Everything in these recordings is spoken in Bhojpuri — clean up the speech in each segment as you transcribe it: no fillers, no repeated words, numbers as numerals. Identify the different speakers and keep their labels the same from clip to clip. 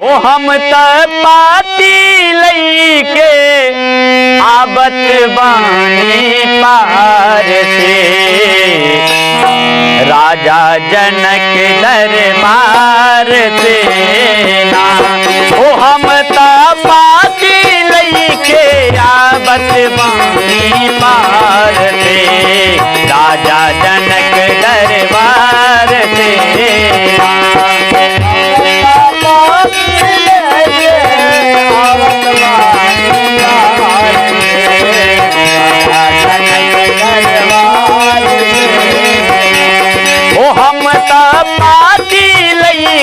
Speaker 1: ओ हम त पाती लईके आबत बानी पार से राजा जनक दरबार से ना। ओ हम त पाती लईके आबत बानी पार से राजा जनक दरबार से ना। आबत बानी पार से राजा जनक दरबार से ना। हम पार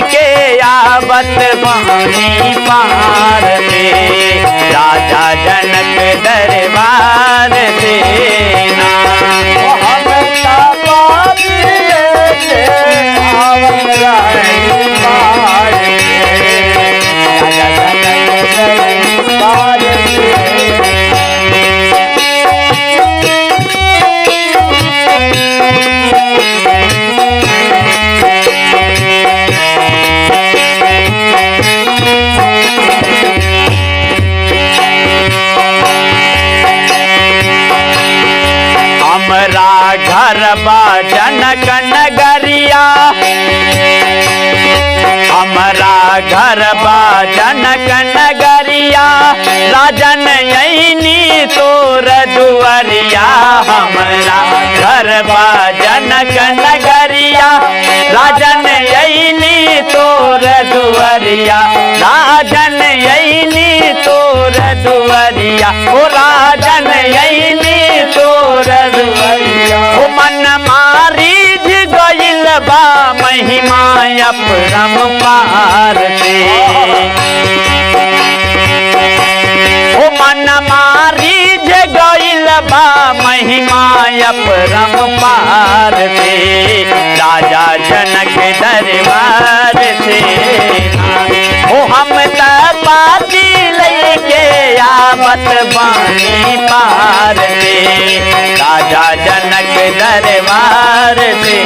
Speaker 1: से आवत बानी पार से राजा जनक दरबार हमरा घर बा जनक नगरिया, हमरा घर बा जनक नगरिया, राजन यही तोर दुआरिया। हमरा घर बा जनक नगरिया, राजन यही तोर दुआरिया, राजन यही तोर दुआरिया, ओ राजन यही तोर दुआरिया। ओ मन मारी गइल बा महिमा अपरंपार से, ओ मन मारी गइल बा महिमा अपरंपार से राजा जनक दरबार से ना। ओ हम त पाती लईके आबत बानी पार से राजा जनक दरबार से।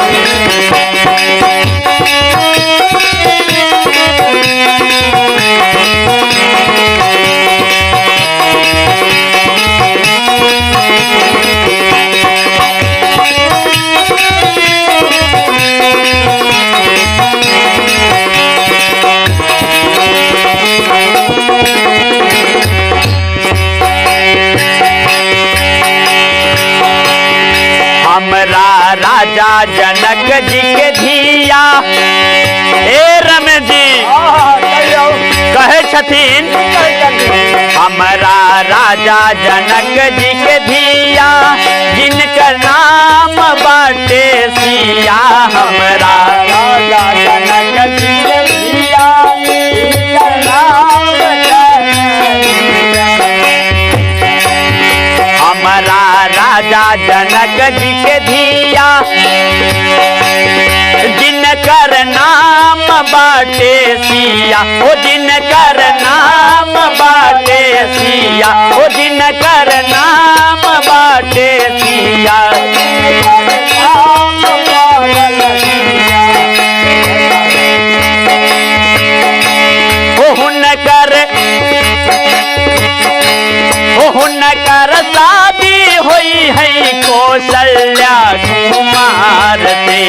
Speaker 1: हमरा राजा जनक जी के धिया, ए रमेश जी कहे छथिन, हमरा राजा जनक जी के धिया, जिनकर नाम बाटे सिया। हमरा राजा जनक जी के धिया, हमरा राजा जनक जी के धिया, जिनकर नाम बाटे सिया, ओ जिनकर नाम बाटे सिया, ओ जिनकर नाम बाटे सिया। हुनकर शादी हुई है कौशल्या कुमार से,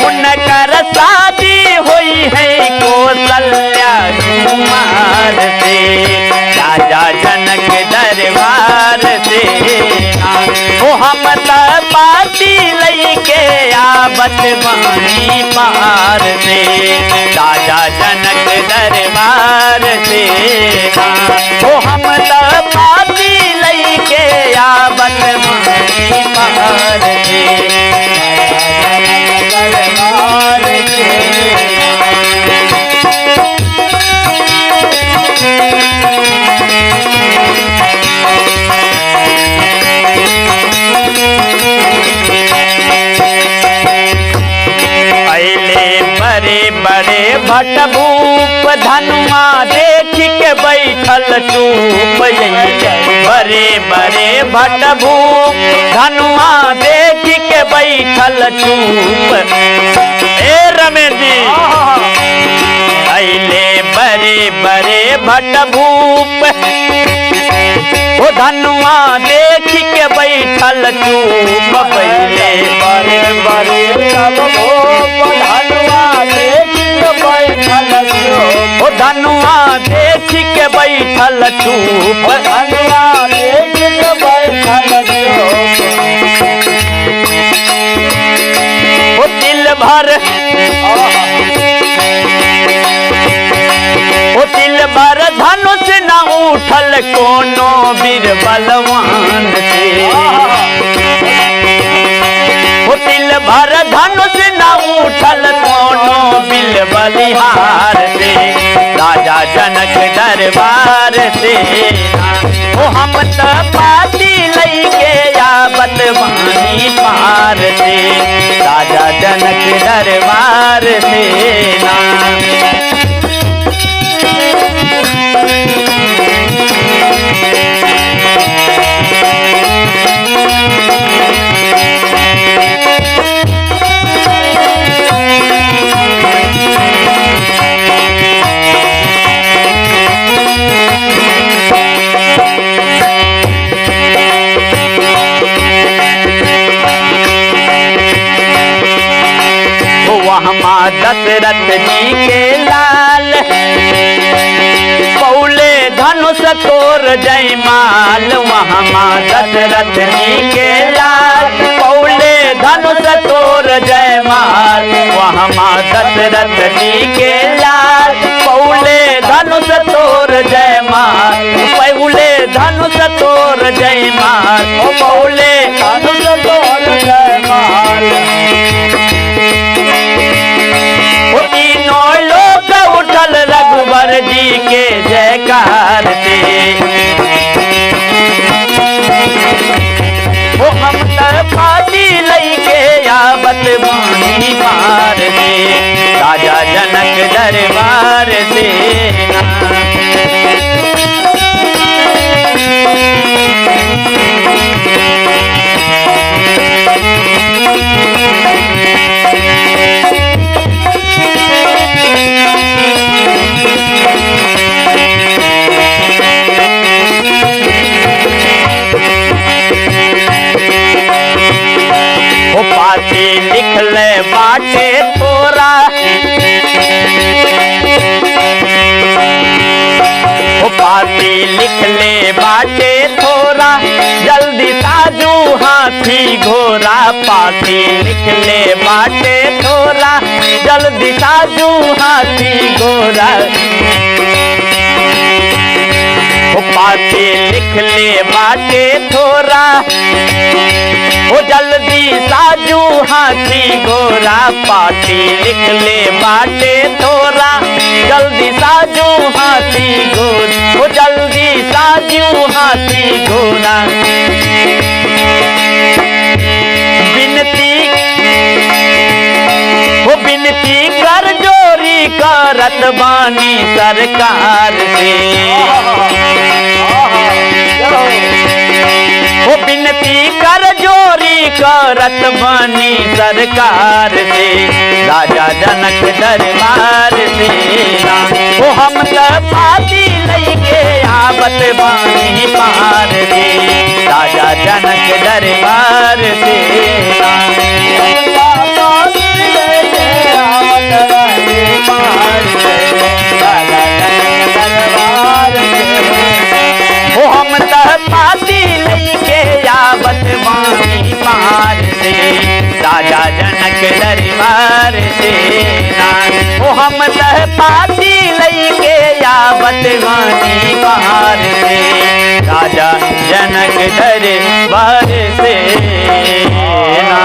Speaker 1: हुनकर शादी हुई है कौशल्या कुमार से राजा जनक दरबार से ना। ओ हम त पाती लईके आबत बानी पार से राजा जनक दरबार से ना। ओ हम त पाती लईके आबत बानी पार से दरबार से। बड़े बड़े भट भूप धनुआ देख के बैठल चूप, बड़े बड़े भट भूप धनुआ देख के बैठल चूप। ए रमेश जी बरे भट भूप ओ धनुआ देख के बैठल चूप पहले
Speaker 2: बरे बरे सब भूप धनुआ देख के बैठल चूप
Speaker 1: ओ धनुआ देख के बैठल चूप
Speaker 2: धनुआ देख के बैठल चूप
Speaker 1: ओ दिल भर ओ दिल भर धनुष न उठल कोनो वीर बलवान से ओ दिल भर धनुष न उठल कोनो वीर बलिहार से राजा जनक दरबार से ओ हम त पाती लईके आवत बानी पार से राजा जनक दरबार से ना वहाँ दशरथ जी के लाल पौले धनुष तोर जयमाल वहाँ दशरथ जी के लाल पौले धनुष तोर जयमाल वहाँ दशरथ जी के लाल पौले धनुष तोर जयमाल पौले धनुष तोर जयमाल पौले
Speaker 2: धनुष तोर जयमाल
Speaker 1: तीनों लोग उठल रघुवर जी के जयकार से वो हम पाती लईके आवत बानी पार से राजा जनक दरबार से पाती लिख ले बाटे थोरा पाती लिख ले बाटे थोरा जल्दी साजू हाथी घोड़ा पाती लिख ले बाटे थोरा जल्दी साजू हाथी घोड़ा पाती लिख ले बाटे थोरा ओ जल्दी साजू हाथी घोड़ा पाती लिख ले बाटे थोरा जल्दी साजू हाथी घोड़ा ओ जल्दी साजू हाथी घोड़ा विनती कर जोरी करत बानी सरकार से वो विनती कर जोरी करत बानी सरकार से राजा जनक दरबार से वो हम पाती लईके आवत बानी पार से राजा जनक दरबार से वो हम पाती लईके आवत बानी पार से राजा जनक दरबार से वो हम पाती लईके आवत बानी पार से राजा जनक दरबार से ना।